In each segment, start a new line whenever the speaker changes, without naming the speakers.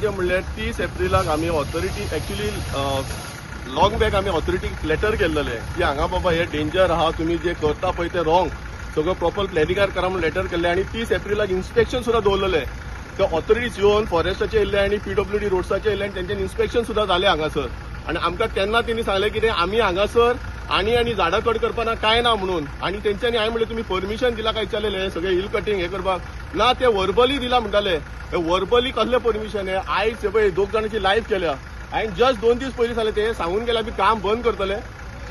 करचें म्हणल्यार 30 एप्रिलाक आमी ऑथॉरिटी एक्चुअली लॉंग बॅक आमी ऑथॉरिटीक लेटर केल्लेले की हांगा बाबा हे डेंजर आहा, तुमी जे करता पळय ते रॉंग, सगळं प्रॉपर प्लॅनिंगार करा म्हणून लेटर केल्ले आनी 30 एप्रिलाक इन्स्पेक्शन सुद्धा दवरलेले. ते ऑथॉरिटीज येवन फॉरेस्टाचे येयल्ले आनी PWD रोड्साचे येयल्ले आनी तेंच्यानी इन्स्पेक्शन सुद्धा जालें हांगासर. आनी आमकां तेन्ना तेणी सांगलें कितें आमी हांगासर आनी झाडां कट करपाना काय ना म्हणून. आनी तेंच्यांनी हांवें म्हणलें तुमी परमिशन दिला काय विचारलेलें हे सगळें हिल कटिंग हे करपाक. ना ते वर्बली दिला म्हणटाले. हे वर्बली कसलें परमिशन हे आयज पळय 2 जाणांची लायफ केल्या. हांवें जस्ट 2 दीस पयलीं सांगलें ते सांगून गेल्यार आमी काम बंद करतले.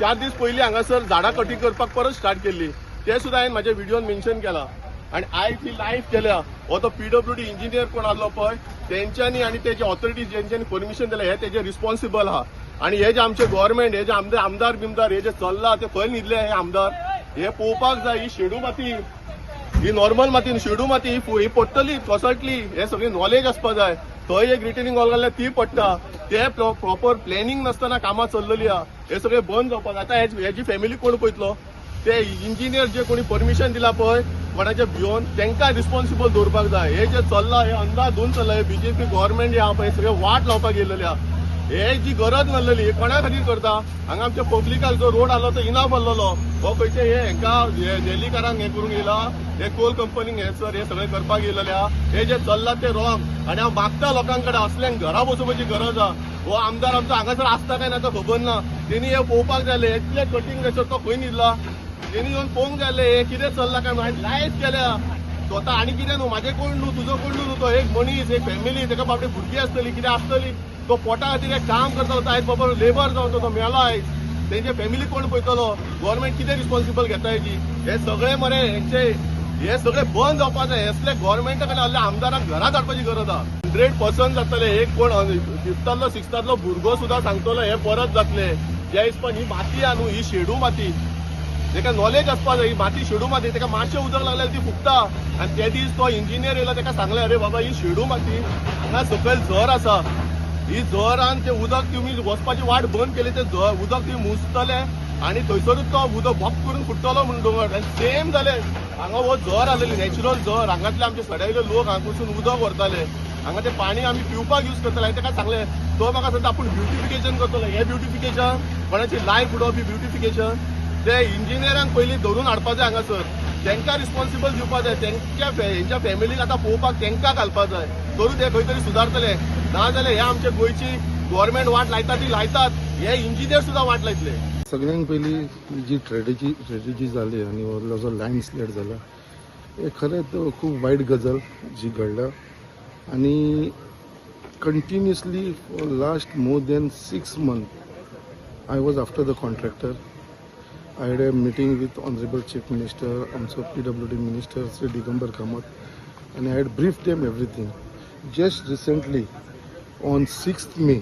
4 दीस पयलीं हांगासर झाडां कटिंग करपाक परत स्टार्ट केल्ली. ते सुद्धा हांवें म्हाज्या व्हिडिओन मेन्शन केला. आनी आयज ही लायफ केल्या हो तो PWD इंजिनियर कोण आसलो पळय तेंच्यांनी आनी तेजे ऑथॉरिटीज जेंच्यांनी परमिशन दिलें हे तेजे रिस्पॉन्सिबल आहा. आनी हे जे आमचे गव्हर्नमेंट हे जे आमदार बिमदार हे जे चल्ला ते खंय न्हिदले हे आमदार, हे पळोवपाक जाय. ही शेडू माती, ही नॉर्मल माती, शेडू माती ही पडटली कोसळटली, हे सगळी नॉलेज आसपाक जाय. थंय एक रिटर्निंग वॉल घालल्यार ती पडटा. ते प्रॉपर प्लॅनिंग नासतना कामां चल्लेली आहा. हे सगळे बंद जावपाक. आतां हेजी फॅमिली कोण पळयतलो? ते इंजिनियर जे कोणी परमिशन दिला पळय कोणाच्या भिवन तेंकां रिस्पॉन्सिबल दवरपाक जाय. हे जे चल्ला हे अंधाधुंद चल्ला, हे BJP गव्हर्नमेंट आहा पळय सगळे वाट लावपाक गेल्लेले आहा. हे जी गरज नासलेली हे कोणा खातीर करता? हांगा आमच्या पब्लिकाक जो रोड आसलो तो इनाफ आसलेलो. हो खंयचे हे हेंका दिल्लीकारांक हे करूंक येयला, हे कोल कंपनीक हे सर हे सगळे करपाक येयलेले आहा. हे जे चल्ला ते रॉंग. आनी हांव मागता लोकांकडे असल्यांक घरा बसोवपाची गरज आहा. हो आमदार आमचो हांगासर आसता काय ना तो खबर ना. तेणी हे पळोवपाक जाय इतले कटिंग रेसर तो खंय न्हिदला. तेणी येवन पळोवंक जाय हे कितें चल्ला काय हांवें लायफ केल्या स्वता. आनी कितें न्हू म्हाजें कोण न्हू तुजो कोण न्हू तो एक मनीस एक फॅमिली तेका बाबडे भुरगीं आसतली कितें आसतली. तो पोटा खातीर एक काम करता होता आयज बाबा लेबर जावन तो मेलो आयज. तेंचे फॅमिली कोण पळयतलो? गव्हर्नमेंट कितें रिस्पॉन्सिबल घेता हेजी? हे सगळे मरे हे सगळे बंद जावपाक जाय. असले गव्हर्नमेंटा कडेन असल्या आमदारांक घरा धाडपाची गरज आहा. 100% जातले. एक कोण 5th 6th भुरगो सुद्धा सांगतलो हे परत जातले. ज्या हिसपान ही माती आहा न्हू ही शेडू माती, तेका नॉलेज आसपाक जाय. ही माती शेडू माती तेका मातशें उदक लागल्यार ती फुकता. आनी ते दीस तो इंजिनियर येयलो तेका सांगलें अरे बाबा ही शेडू माती हांगा सकयल झर आसा. ही झरान ते उदक तुमी वचपाची वाट बंद केली ते उदक तुम्ही मुजतले आनी थंयसरूच तो उदक भोप करून फुट्टलो म्हणून दोंगर. आनी सेम जालें हांगा हो झर आसलेली नॅचरल झर. हांगातले आमचे सड्यायले लोक हांगासून उदक व्हरताले. हांगा ते पाणी आमी पिवपाक यूज करताले. हांवें ताका सांगलें तो म्हाका सांगता आपूण ब्युटिफिकेशन करतलो. हे ब्युटिफिकेशन कोणाची लायफ उडोवप ही ब्युटिफिकेशन. ते इंजिनियरांक पयलीं धरून हाडपाक जाय हांगासर. तेंकां रिस्पॉन्सिबल दिवपाक जाय. हेंच्या फॅमिलीक आतां पळोवपाक तेंकां घालपाक जाय. करून ते खंय तरी सुदारतले. ना जाल्यार हे आमचे गोंयची गव्हर्नमेंट वाट लायता ती लायतात. हे इंजिनियर सुद्धा वाट लायतले.
सगळ्यांत पयलीं जी ट्रेजेडी जाली आनी हो जो लँडस्लायड जाला हे खरेंच खूब वायट गजाल जी घडल्या. आनी continuously for last more than 6 months I was after the contractor. I had a meeting with Honorable Chief Minister, also PWD Minister Sri Digambar Kamath, and I had briefed them everything. Just recently, on 6th May,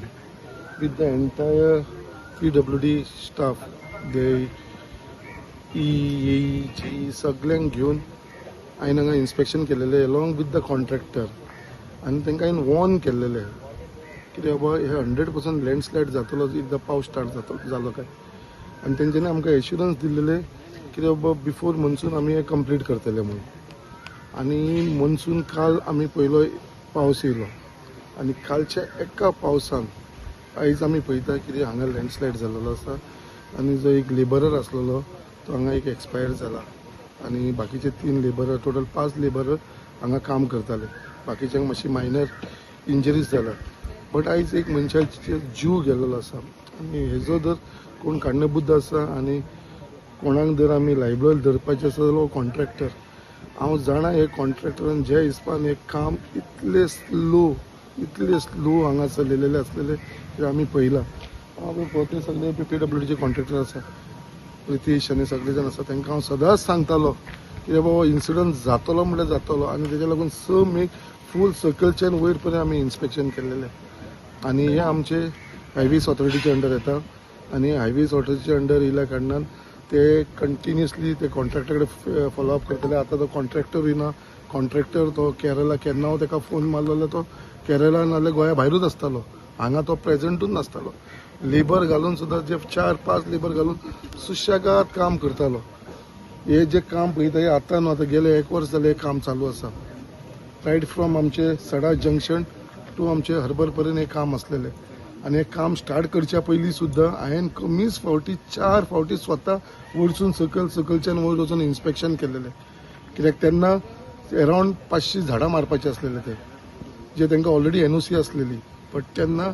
with the entire PWD staff, they सगळ्यांक घेऊन हांवें हांगा inspection केलेलें along with the contractor. आनी तांकां हांवें warn केल्लेलें कित्याक बाबा हे 100% लँडस्लायड जातलो एकदां पावस स्टार्ट जालो काय. आनी तेंच्यांनी आमकां एश्युरन्स दिल्लेले की बाबा बिफोर मनसून आमी हे कंप्लीट करतले म्हणून. आनी मनसून काल आमी पयलो पावस येयलो आनी कालच्या एका पावसान आयज आमी पळयता कितें हांगा लँडस्लायड जाल्लो आसा. आनी जो एक लेबरर आसलेलो तो हांगा एक एक्सपायर जाला. आनी बाकीचे 3 लेबरर टोटल 5 लेबरर हांगा काम करताले. बाकीच्यांक मातशी मायनर इंजरीज जाला. बट आयज एक मनशाचो जीव गेल्लो आसा. आनी हेजो जर कोण कारणीभूत आसा आनी कोणाक जर आमी लायबल धरपाचें आसा जाल्यार कॉन्ट्रॅक्टर. हांव जाणा हे कॉन्ट्रॅक्टरान जे हिसपान हे काम इतले स्लो हांगा चलिल्लेले आसलेले ते आमी पळयलां. आमी पोते सगळे PWDचे कॉन्ट्रॅक्टर आसा प्रितीश आनी सगळे जाण आसा तांकां हांव सदांच सांगतालो की बाबा इन्सिडंट जातलो म्हणल्यार जातलो. आनी तेज्या लागून 6 May फूल सर्कलच्यान वयर पर्यंत आमी इन्स्पेक्शन केल्लेलें. आनी हे आमचे हायवेज ऑथॉरिटीचे अंडर येता. आनी हायवेज ऑथॉरिटीचे अंडर येयल्या कारणान ते कंटिन्युअसली ते कॉन्ट्रॅक्टर कडेन फॉलोअप करतले. आतां तो कॉन्ट्रॅक्टर येना. कॉन्ट्रॅक्टर तो केरला केन्ना हांव ताका फोन मारलो जाल्यार तो केरला नाल्यार गोंया भायरूच आसतालो. हांगा तो प्रेझेंटूच नासतालो. लेबर घालून सुद्दां जे 4-5 लेबर घालून सुशेगाद काम करतालो. हे जे काम पळयता हे आतां न्हू, आतां गेले 1 वर्स जालें काम चालू आसा. रायट फ्रॉम आमचे सडा जंक्शन टू आमचे हरबर पर्यंत हे काम असलेले आणि हे काम स्टार्ट करच्या पयलीं सुद्दां हांवें कमीच फावटी 4 फावटी स्वता वयरसून सकलच्यान वयर वचून इन्स्पेक्शन केलेलें कित्याक तेन्ना अरावंड 500 झाडां मारपाचे असलेले ते जे तांकां ऑलरेडी एनओसी असलेली बट तेन्ना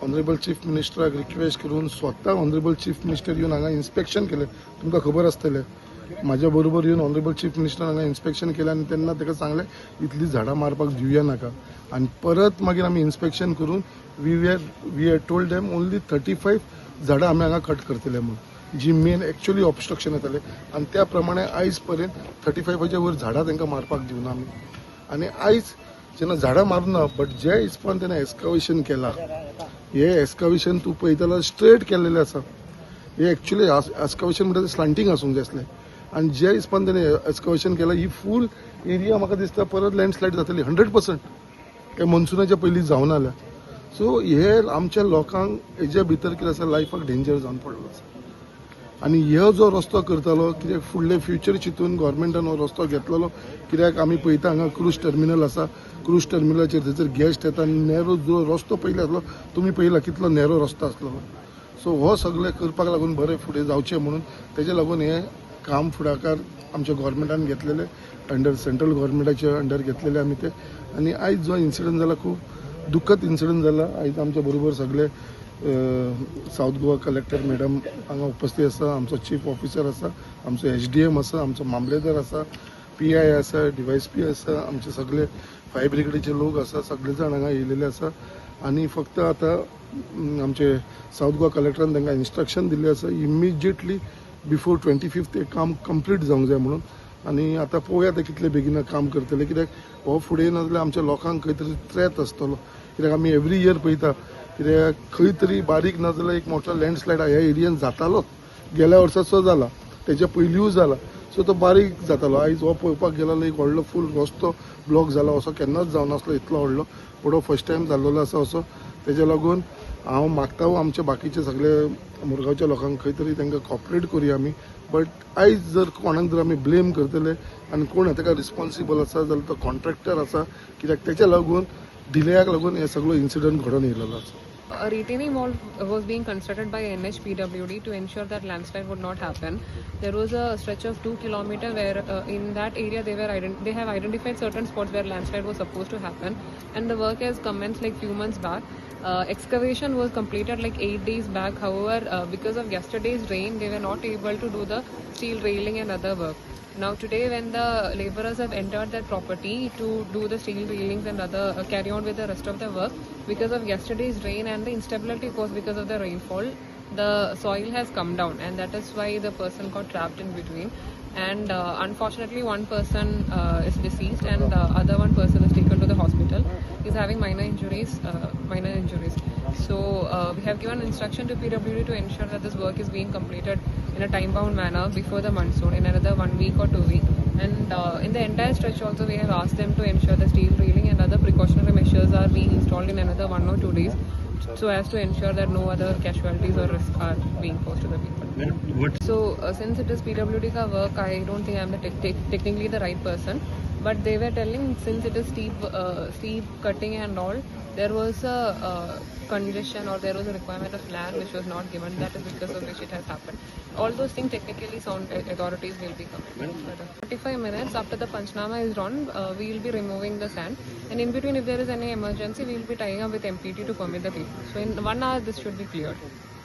ऑनरेबल चीफ मिनिस्टराक रिक्वेस्ट करून स्वता ऑनरेबल चीफ मिनिस्टर येवन हांगा इन्स्पेक्शन केलें तुमकां खबर आसतलें म्हाज्या बरोबर येवन ऑनरेबल चीफ मिनिस्टर हांगा इन्स्पेक्शन केलें आनी तेन्ना ताका सांगलें इतलीं झाडां मारपाक दिवया नाका आनी परत मागीर आमी इन्स्पेक्शन करून we had told them only 35 झाडां आमी हांगा कट करतले म्हणून जी मेन एक्चुअली ऑब्स्ट्रक्शन येताले आनी त्या प्रमाणे आयज पर्यंत 35च्या वयर झाडां तांकां मारपाक दिवना आमी आनी आयज जेन्ना झाडां मारना बट ज्या हिसपान तेणें एस्कावेशन केलां हे एस्कावेशन तूं पळयतलो स्ट्रेट केल्लेलें आसा हे एक्चुअली एस्कावेशन म्हणटा तें स्लांटींग आसूंक जाय आसलें आनी ज्या हिसपान तेणें एस्कावेशन केलां ही फूल एरिया म्हाका दिसता परत लँडस्लायड जातली 100% हे मनसुनाच्या पयलीं जावन आल्या सो हे आमच्या लोकांक हेज्या भितर कितें आसा लायफाक डेंजर जावन पडलो आसा आनी हो जो रस्तो करतालो कित्याक फुडले फ्युचर चिंतून गोवोरमेंटान हो रस्तो घेतलेलो कित्याक आमी पळयता हांगा क्रूज टर्मिनल आसा क्रूज टर्मिनलाचेर थंयसर गेस्ट येता नॅरो जो रस्तो पयलीं आसलो तुमी पळयला कितलो नॅरो रस्तो आसलो सो हो सगळें करपाक लागून बरें फुडें जावचें म्हणून तेजे लागून हे काम फुडाकार आमच्या गोवोरमेंटान घेतलेले अंडर सेंट्रल गोवोरमेंटाच्या अंडर घेतलेले आमी ते आनी आयज जो इन्सिडंट जाला खूब दुख्खद इन्सिडंट जाला आयज आमच्या बरोबर सगळे साऊथ गोवा कलेक्टर मॅडम हांगा उपस्थित आसा आमचो चीफ ऑफिसर आसा आमचो SDM आसा आमचो मामलेदार आसा PI आसा DYSP आसा आमचे सगळे फायर ब्रिगेडीचे लोक आसा सगळे जाण हांगा येयलेले आसा आनी फक्त आतां आमचे साऊथ गोवा कलेक्टरान तांकां इन्स्ट्रक्शन दिल्लें आसा इमिजिएटली बिफोर 25th हे काम कंप्लीट जावंक जाय म्हणून आनी आतां पळोवया ते कितले बेगीन काम करतले कित्याक हो फुडें नाजाल्यार आमच्या लोकांक खंय तरी त्रेत आसतलो कित्याक आमी एवरी इयर पळयता कित्याक खंय तरी बारीक नाजाल्यार एक मोठो लँडस्लायड ह्या एरियेन जातालोच गेल्या वर्साचो जाला तेच्या पयलींय जाला सो तो बारीक जातालो आयज हो पळोवपाक गेलो एक व्हडलो फूल रस्तो ब्लॉक जाला असो केन्नाच जावन नासलो इतलो व्हडलो पूण हो फर्स्ट टायम जाल्लो आसा असो तेज्या लागून हांव मागता आमचे बाकीचे सगळे मुरगांवच्या लोकांक खंय तरी तांकां कॉपरेट करुया आमी बट आयज जर कोणाक जर आमी ब्लेम करतले आनी कोण ताका रिस्पॉन्सिबल आसा जाल्यार तो कॉन्ट्रॅक्टर आसा कित्याक तेच्या लागून डिलेयाक लागून हे सगळो इन्सिडंट घडोवन येयलेलो आसा
A retaining wall was being constructed by NHPWD to ensure that landslide would not happen. There was a stretch of 2 kilometers where in that area they have identified certain spots where landslide was supposed to happen, and the work has commenced like few months back. Excavation was completed like 8 days back. However, because of yesterday's rain, they were not able to do the steel railing and other work. Now today when the laborers have entered that property to do the steel railings and other carry on with the rest of the work, because of yesterday's rain and the instability caused because of the rainfall, the soil has come down and that is why the person got trapped in between, and unfortunately one person is deceased and the other one person is taken to the hospital. He's having minor injuries. So we have given instruction to PWD to ensure that this work is being completed in a time-bound manner before the monsoon in another 1 week or 2 weeks. And in the entire stretch also we have asked them to ensure the steel railing and other precautionary measures are being installed in another 1 or 2 days so as to ensure that no other casualties or risks are being posed to the people. So since it is PWD ka work, I don't think I am technically the right person. But they were telling since it is steep cutting and all, there was a congestion or there was a requirement of land which was not given. That is because of which it has happened. All those things technically sound authorities will be coming. 45 minutes after the Panchnama is done, we will be removing the sand. And in between, if there is any emergency, we will be tying up with MPT to permit the cleaning. So in 1 hour, this should be cleared.